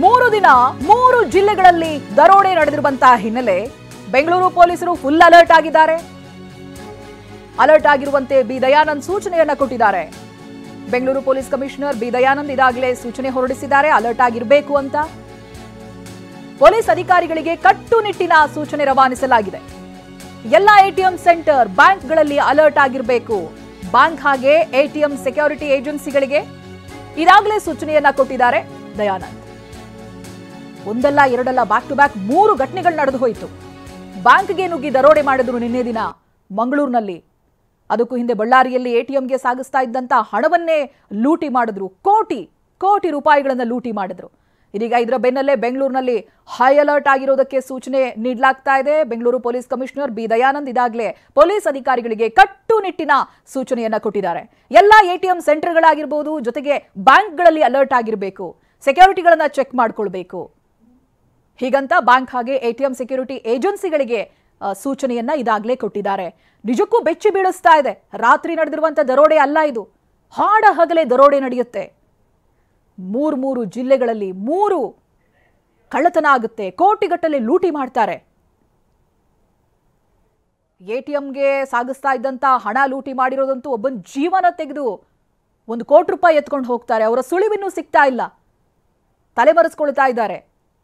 3 ದಿನ 3 ಜಿಲ್ಲೆಗಳಲ್ಲಿ ದರೋಡೆ ನಡೆದಿರುವಂತಹ ಹಿನ್ನೆಲೆ ಬೆಂಗಳೂರು ಪೊಲೀಸರು ಫುಲ್ ಅಲರ್ಟ್ ಆಗಿದ್ದಾರೆ. ಅಲರ್ಟ್ ಆಗಿರುವಂತೆ ಬಿ ದಯಾನಂದ್ ಸೂಚನೆಯನ್ನ ಕೊಟ್ಟಿದ್ದಾರೆ. Bengaluru police commissioner B Dayanand ಇದಾಗಲೇ ಸೂಚನೆ ಹೊರಡಿಸಿದ್ದಾರೆ ಅಲರ್ಟ್ ಆಗಿರಬೇಕು ಅಂತ. ಪೊಲೀಸ್ ಅಧಿಕಾರಿಗಳಿಗೆ ಕಟ್ಟುನಿಟ್ಟಿನ ಸೂಚನೆ ರವಾನಿಸಲಾಗಿದೆ. ಎಲ್ಲ ಎಟಿಎಂ ಸೆಂಟರ್, ಬ್ಯಾಂಕ್ಗಳಲ್ಲಿ ಅಲರ್ಟ್ ಆಗಿರಬೇಕು. ಬ್ಯಾಂಕ್ ಹಾಗೆ ಎಟಿಎಂ ಸೆಕ್ಯೂರಿಟಿ ಏಜೆನ್ಸಿಗಳಿಗೆ ಇದಾಗಲೇ ಸೂಚನೆಯನ್ನ ಕೊಟ್ಟಿದ್ದಾರೆ ದಯಾನಂದ್. ಒಂದಲ್ಲ ಎರಡಲ್ಲ ಬ್ಯಾಕ್ ಟು ಬ್ಯಾಕ್ 3 ಘಟನೆಗಳು ನಡೆದು ಹೋಯಿತು. ಬ್ಯಾಂಕ್ಗೆ ನುಗ್ಗಿ ದರೋಡೆ ಮಾಡಿದ್ರು ನಿನ್ನೆ ದಿನ ಮಂಗಳೂರಿನಲ್ಲಿ. ಅದಕ್ಕೂ ಹಿಂದೆ ಬಳ್ಳಾರಿಯಲ್ಲಿ ಎಟಿಎಂಗೆ ಸಾಗಿಸ್ತಾ ಇದ್ದಂತ ಹಣವನ್ನೇ ಲೂಟಿ ಮಾಡಿದ್ರು. ಕೋಟಿ ರೂಪಾಯಿಗಳನ್ನ ಲೂಟಿ ಮಾಡಿದ್ರು. ಇದೀಗ ಇದರ ಬೆನ್ನಲ್ಲೇ ಬೆಂಗಳೂರಿನಲ್ಲಿ ಹೈ ಅಲರ್ಟ್ ಆಗಿರೋದಕ್ಕೆ ಸೂಚನೆ ನೀಡಲಾಗ್ತಾ ಇದೆ. Bengaluru police commissioner B Dayanand ಇದಾಗಲೇ ಪೊಲೀಸ್ ಅಧಿಕಾರಿಗಳಿಗೆ ಕಟ್ಟುನಿಟ್ಟಿನ ಸೂಚನೆಯನ್ನ ಕೊಟ್ಟಿದ್ದಾರೆ. ಎಲ್ಲ ಎಟಿಎಂ ಸೆಂಟರ್ಗಳಾಗಿರ್ಬೋದು, ಜೊತೆಗೆ ಬ್ಯಾಂಕ್ಗಳಲ್ಲಿ ಅಲರ್ಟ್ ಆಗಿರಬೇಕು, ಸೆಕ್ಯೂರಿಟಿಗಳನ್ನ ಚೆಕ್ ಮಾಡ್ಕೊಳ್ಬೇಕು. ಹೀಗಂತ ಬ್ಯಾಂಕ್ ಹಾಗೆ ಎಟಿಎಂ ಸೆಕ್ಯೂರಿಟಿ ಏಜೆನ್ಸಿಗಳಿಗೆ ಸೂಚನೆಯನ್ನ ಇದಾಗಲೇ ಕೊಟ್ಟಿದ್ದಾರೆ. ನಿಜಕ್ಕೂ ಬೆಚ್ಚಿ ಬೀಳಿಸ್ತಾ ಇದೆ. ರಾತ್ರಿ ನಡೆದಿರುವಂತ ದರೋಡೆ ಅಲ್ಲ ಇದು, ಹಾಡ ಹಗಲೇ ದರೋಡೆ ನಡೆಯುತ್ತೆ. 3 ಜಿಲ್ಲೆಗಳಲ್ಲಿ 3 ಕಳ್ಳತನ ಆಗುತ್ತೆ. ಕೋಟಿಗಟ್ಟಲೆ ಲೂಟಿ ಮಾಡ್ತಾರೆ. ಎಟಿಎಂಗೆ ಸಾಗಿಸ್ತಾ ಇದ್ದಂತ ಹಣ ಲೂಟಿ ಮಾಡಿರೋದಂತೂ ಒಬ್ಬನ ಜೀವನ ತೆಗೆದು 1 ಕೋಟಿ ರೂಪಾಯಿ ಎತ್ಕೊಂಡು ಹೋಗ್ತಾರೆ. ಅವರ ಸುಳಿವಿನ್ನೂ ಸಿಗ್ತಾ ಇಲ್ಲ. ತಲೆಮರೆಸ್ಕೊಳ್ತಾ ಇದ್ದಾರೆ.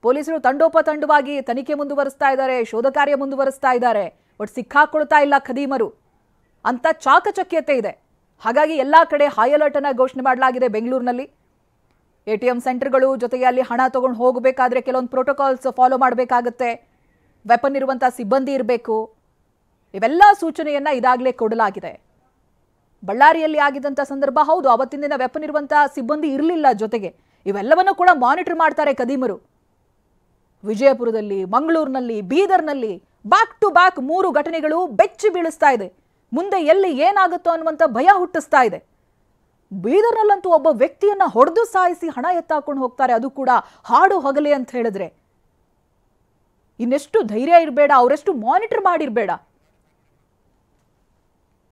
ಪೊಲೀಸರು ತಂಡೋಪತಂಡವಾಗಿ ತನಿಖೆ ಮುಂದುವರಿಸ್ತಾ ಇದ್ದಾರೆ, ಶೋಧ ಕಾರ್ಯ ಮುಂದುವರಿಸ್ತಾ ಇದ್ದಾರೆ. ಬಟ್ ಸಿಕ್ಕಾಕೊಳ್ತಾ ಇಲ್ಲ ಖದೀಮರು ಅಂತ ಚಾಕಚಕ್ಯತೆ ಇದೆ. ಹಾಗಾಗಿ ಎಲ್ಲಾ ಕಡೆ ಹೈ ಅಲರ್ಟ್ ಅನ್ನ ಘೋಷಣೆ ಮಾಡಲಾಗಿದೆ. ಬೆಂಗಳೂರಿನಲ್ಲಿ ಎಟಿಎಂ ಸೆಂಟರ್ಗಳು, ಜೊತೆಗೆ ಅಲ್ಲಿ ಹಣ ತಗೊಂಡು ಹೋಗಬೇಕಾದ್ರೆ ಕೆಲವೊಂದು ಪ್ರೋಟೋಕಾಲ್ಸ್ ಫಾಲೋ ಮಾಡಬೇಕಾಗುತ್ತೆ. ವೆಪನ್ ಇರುವಂಥ ಸಿಬ್ಬಂದಿ ಇರಬೇಕು. ಇವೆಲ್ಲ ಸೂಚನೆಯನ್ನ ಇದಾಗಲೇ ಕೊಡಲಾಗಿದೆ. ಬಳ್ಳಾರಿಯಲ್ಲಿ ಆಗಿದ್ದಂಥ ಸಂದರ್ಭ ಹೌದು, ಅವತ್ತಿನ ದಿನ ವೆಪನ್ ಇರುವಂಥ ಸಿಬ್ಬಂದಿ ಇರಲಿಲ್ಲ. ಜೊತೆಗೆ ಇವೆಲ್ಲವನ್ನು ಕೂಡ ಮಾನಿಟರ್ ಮಾಡ್ತಾರೆ ಖದೀಮರು. ವಿಜಯಪುರದಲ್ಲಿ, ಮಂಗಳೂರಿನಲ್ಲಿ, ಬೀದರ್ನಲ್ಲಿ ಬ್ಯಾಕ್ ಟು ಬ್ಯಾಕ್ 3 ಘಟನೆಗಳು ಬೆಚ್ಚಿ ಬೀಳಿಸ್ತಾ ಇದೆ. ಮುಂದೆ ಎಲ್ಲಿ ಏನಾಗುತ್ತೋ ಅನ್ನುವಂಥ ಭಯ ಹುಟ್ಟಿಸ್ತಾ ಇದೆ. ಬೀದರ್ನಲ್ಲಂತೂ ಒಬ್ಬ ವ್ಯಕ್ತಿಯನ್ನ ಹೊಡೆದು ಸಾಯಿಸಿ ಹಣ ಎತ್ತಾಕೊಂಡು ಹೋಗ್ತಾರೆ. ಅದು ಕೂಡ ಹಾಡು ಹಗಲೇ ಅಂತ ಹೇಳಿದ್ರೆ ಇನ್ನೆಷ್ಟು ಧೈರ್ಯ ಇರಬೇಡ, ಅವರೆಷ್ಟು ಮಾನಿಟರ್ ಮಾಡಿರಬೇಡ.